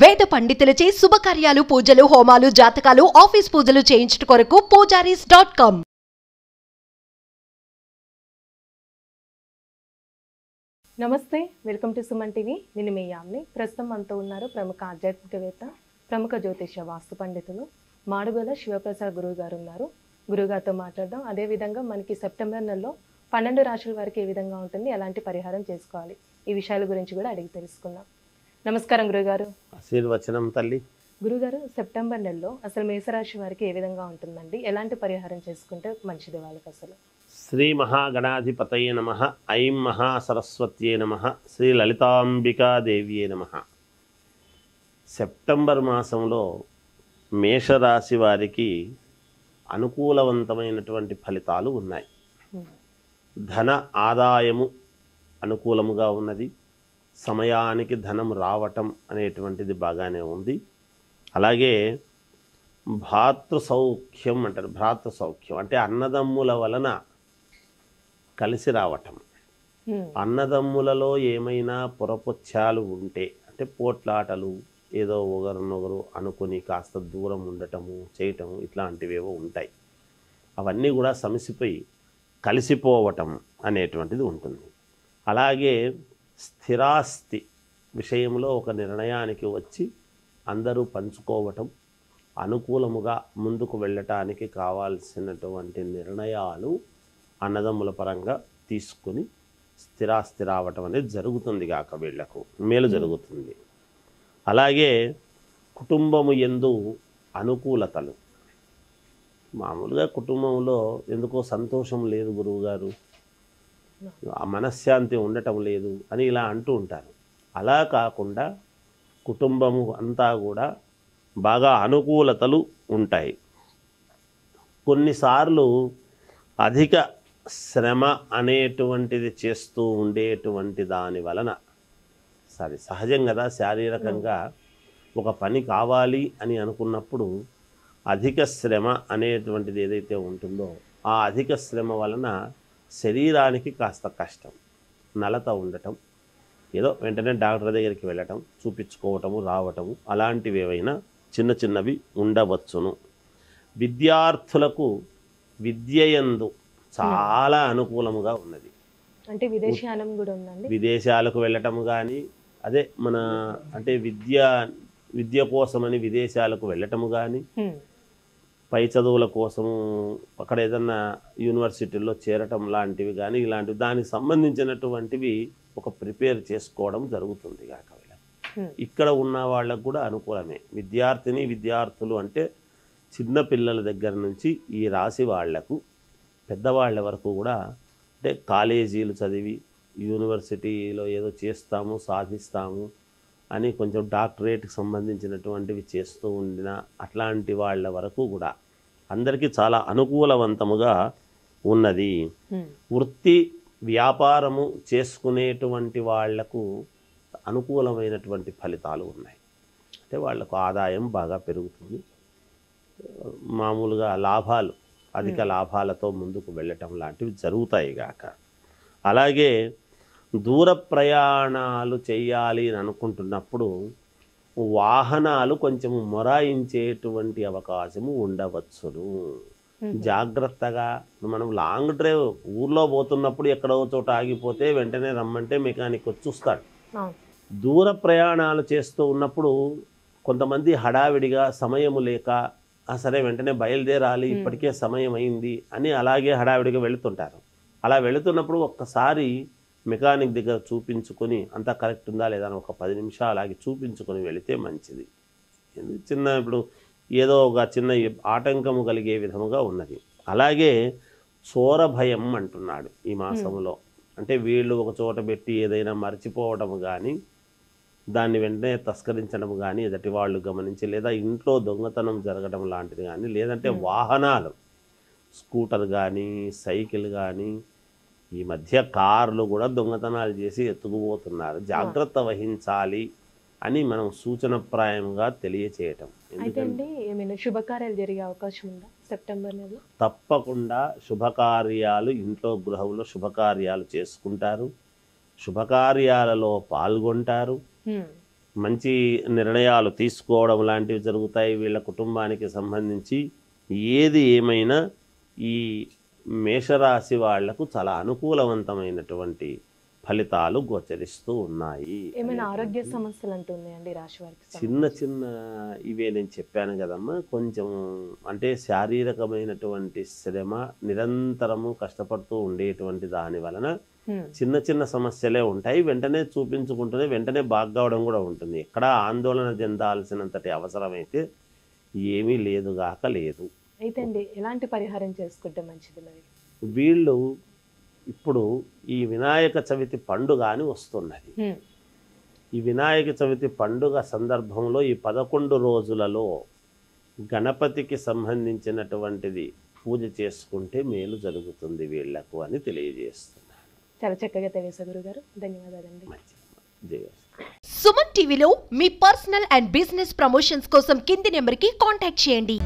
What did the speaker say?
వేద పండితులచే శుభకార్యాలు, పూజలు, హోమాలు, జాతకాలు, ఆఫీస్ పూజలు చేయించుట కొరకు పూజారీస్.com. నమస్తే, వెల్కమ్ టు సుమన్ టీవీ. నేను మీ యామ్ని. ప్రస్తుతం మనతో ఉన్నారు ప్రముఖ ఆధ్యాత్మికవేత్త, ప్రముఖ జ్యోతిష్య వాస్తు పండితులు మాడుగుల శివప్రసాద్ గురువు గారు ఉన్నారు. గురుగారితో మాట్లాడదాం. అదేవిధంగా మనకి సెప్టెంబర్ నెలలో 12 రాశుల వారికి ఏ విధంగా ఉంటుంది, ఎలాంటి పరిహారం చేసుకోవాలి, ఈ విషయాల గురించి కూడా అడిగి తెలుసుకుందాం. నమస్కారం గురుగారు. ఆశీర్వచనం తల్లి. గురుగారు, సెప్టెంబర్ నెలలో అసలు మేషరాశి వారికి ఏ విధంగా ఉంటుందండి? ఎలాంటి పరిహారం చేసుకుంటే మంచిది వాళ్ళకి? అసలు శ్రీ మహాగణాధిపతయే నమః. ఐం మహాసరస్వత్యే నమః. శ్రీ లలితాంబికాదేవ్యే నమః. సెప్టెంబర్ మాసంలో మేషరాశి వారికి అనుకూలవంతమైనటువంటి ఫలితాలు ఉన్నాయి. ధన ఆదాయము అనుకూలముగా ఉన్నది. సమయానికి ధనం రావటం అనేటువంటిది బాగానే ఉంది. అలాగే భాతృ సౌఖ్యం అంటారు. భ్రాతృ సౌఖ్యం అంటే అన్నదమ్ముల వలన కలిసి రావటం. అన్నదమ్ములలో ఏమైనా పొరపొచ్చాలు ఉంటే, అంటే పోట్లాటలు, ఏదో ఒకరినొకరు అనుకుని కాస్త దూరం ఉండటము, చేయటము, ఇట్లాంటివేవో ఉంటాయి. అవన్నీ కూడా సమసిపోయి కలిసిపోవటం అనేటువంటిది ఉంటుంది. అలాగే స్థిరాస్తి విషయంలో ఒక నిర్ణయానికి వచ్చి అందరూ పంచుకోవటం, అనుకూలముగా ముందుకు వెళ్ళటానికి కావాల్సినటువంటి నిర్ణయాలు అన్నదమ్ముల పరంగా తీసుకుని స్థిరాస్తి రావటం అనేది జరుగుతుంది గాక వీళ్లకు మేలు జరుగుతుంది. అలాగే కుటుంబము యందు అనుకూలతలు. మామూలుగా కుటుంబంలో ఎందుకో సంతోషం లేదు గురువుగారు, మనశ్శాంతి ఉండటం లేదు అని ఇలా అంటూ ఉంటారు. అలా కాకుండా కుటుంబము అంతా కూడా బాగా అనుకూలతలు ఉంటాయి. కొన్నిసార్లు అధిక శ్రమ అనేటువంటిది చేస్తూ ఉండేటువంటి దాని వలన, సహజం కదా, శారీరకంగా ఒక పని కావాలి అని అనుకున్నప్పుడు అధిక శ్రమ అనేటువంటిది ఏదైతే ఉంటుందో ఆ అధిక శ్రమ వలన శరీరానికి కాస్త కష్టం, నలత ఉండటం, ఏదో వెంటనే డాక్టర్ దగ్గరికి వెళ్ళటం, చూపించుకోవటము, రావటము, అలాంటివి ఏవైనా చిన్న చిన్నవి ఉండవచ్చును. విద్యార్థులకు విద్యయందు చాలా అనుకూలముగా ఉన్నది. అంటే విదేశీయానం కూడా ఉందండి. విదేశాలకు వెళ్ళటము కానీ, అదే మన అంటే విద్య కోసమని విదేశాలకు వెళ్ళటము కానీ, పై చదువుల కోసము అక్కడ ఏదన్నా యూనివర్సిటీల్లో చేరటం లాంటివి కానీ, ఇలాంటివి దానికి సంబంధించినటువంటివి ఒక ప్రిపేర్ చేసుకోవడం జరుగుతుంది కాక. ఇక్కడ ఉన్న వాళ్ళకు కూడా అనుకూలమే. విద్యార్థులు అంటే చిన్న పిల్లల దగ్గర నుంచి ఈ రాశి వాళ్లకు పెద్దవాళ్ళ వరకు కూడా, అంటే కాలేజీలు చదివి యూనివర్సిటీలో ఏదో చేస్తాము, సాధిస్తాము అని కొంచెం డాక్టరేట్కి సంబంధించినటువంటివి చేస్తూ ఉండిన అట్లాంటి వాళ్ళ వరకు కూడా అందరికీ చాలా అనుకూలవంతముగా ఉన్నది. వృత్తి వ్యాపారము చేసుకునేటువంటి వాళ్లకు అనుకూలమైనటువంటి ఫలితాలు ఉన్నాయి. అంటే వాళ్లకు ఆదాయం బాగా పెరుగుతుంది. మామూలుగా లాభాలు, అధిక లాభాలతో ముందుకు వెళ్ళటం లాంటివి జరుగుతాయి గాక. అలాగే దూర ప్రయాణాలు చేయాలి అని అనుకుంటున్నప్పుడు వాహనాలు కొంచెం మొరాయించేటువంటి అవకాశము ఉండవచ్చును. జాగ్రత్తగా మనం లాంగ్ డ్రైవ్ ఊర్లో పోతున్నప్పుడు ఎక్కడో చోట ఆగిపోతే వెంటనే రమ్మంటే మెకానిక్ వచ్చి చూస్తాడు. దూర ప్రయాణాలు చేస్తూ ఉన్నప్పుడు కొంతమంది హడావిడిగా సమయము లేక సరే వెంటనే బయలుదేరాలి, ఇప్పటికే సమయం అయింది అని అలాగే హడావిడిగా వెళుతుంటారు. అలా వెళుతున్నప్పుడు ఒక్కసారి మెకానిక్ దగ్గర చూపించుకొని అంతా కరెక్ట్ ఉందా లేదా అని ఒక 10 నిమిషాలు ఆగి చూపించుకొని వెళితే మంచిది. ఇప్పుడు ఏదో ఒక చిన్న ఆటంకము కలిగే విధముగా ఉన్నది. అలాగే చోర భయం అంటున్నాడు ఈ మాసంలో. అంటే వీళ్ళు ఒక చోట పెట్టి ఏదైనా మర్చిపోవడం కానీ, దాన్ని వెంటనే తస్కరించడం కానీ ఎదటి వాళ్ళు గమనించి, లేదా ఇంట్లో దొంగతనం జరగడం లాంటిది కానీ, లేదంటే వాహనాలు స్కూటర్ కానీ సైకిల్ కానీ, ఈ మధ్య కార్లు కూడా దొంగతనాలు చేసి ఎత్తుకుపోతున్నారు. జాగ్రత్త వహించాలి అని మనం సూచనప్రాయంగా తెలియచేయటం. ఎందుకంటే ఏమైనా శుభకార్యాలు జరిగే అవకాశం ఉందా సెప్టెంబర్ నెలలో? తప్పకుండా శుభకార్యాలు, ఇంట్లో గృహంలో శుభకార్యాలు చేసుకుంటారు, శుభకార్యాలలో పాల్గొంటారు. మంచి నిర్ణయాలు తీసుకోవడం లాంటివి జరుగుతాయి. వీళ్ళ కుటుంబానికి సంబంధించి ఏది ఏమైనా ఈ మేషరాశి వాళ్లకు చాలా అనుకూలవంతమైనటువంటి ఫలితాలు గోచరిస్తూ ఉన్నాయి. ఏమైనా ఆరోగ్య సమస్యలు అంటున్నాయండి రాశి వారికి? చిన్న చిన్న ఇవే నేను చెప్పాను కదమ్మా, కొంచెం అంటే శారీరకమైనటువంటి శ్రమ నిరంతరము కష్టపడుతూ ఉండేటువంటి దాని వలన చిన్న చిన్న సమస్యలే ఉంటాయి. వెంటనే చూపించుకుంటూనే వెంటనే బాగవడం కూడా ఉంటుంది. ఎక్కడ ఆందోళన చెందాల్సినంతటి అవసరమైతే ఏమీ లేదుగాక లేదు. అయితే అండి ఎలాంటి పరిహారం చేసుకుంటే మంచిది మరి? వీళ్ళు ఇప్పుడు ఈ వినాయక చవితి పండుగ అని వస్తున్నది. ఈ వినాయక చవితి పండుగ సందర్భంలో ఈ 11 రోజులలో గణపతికి సంబంధించినటువంటిది పూజ చేసుకుంటే మేలు జరుగుతుంది వీళ్లకు అని తెలియజేస్తున్నాను. చాలా చక్కగా తెలియజేశారు గురుగారు, ధన్యవాదాలండి. జయ. సుమన్ టీవీలో మీ పర్సనల్ అండ్ బిజినెస్ ప్రమోషన్స్ కోసం కింది నెంబర్కి కాంటాక్ట్ చేయండి.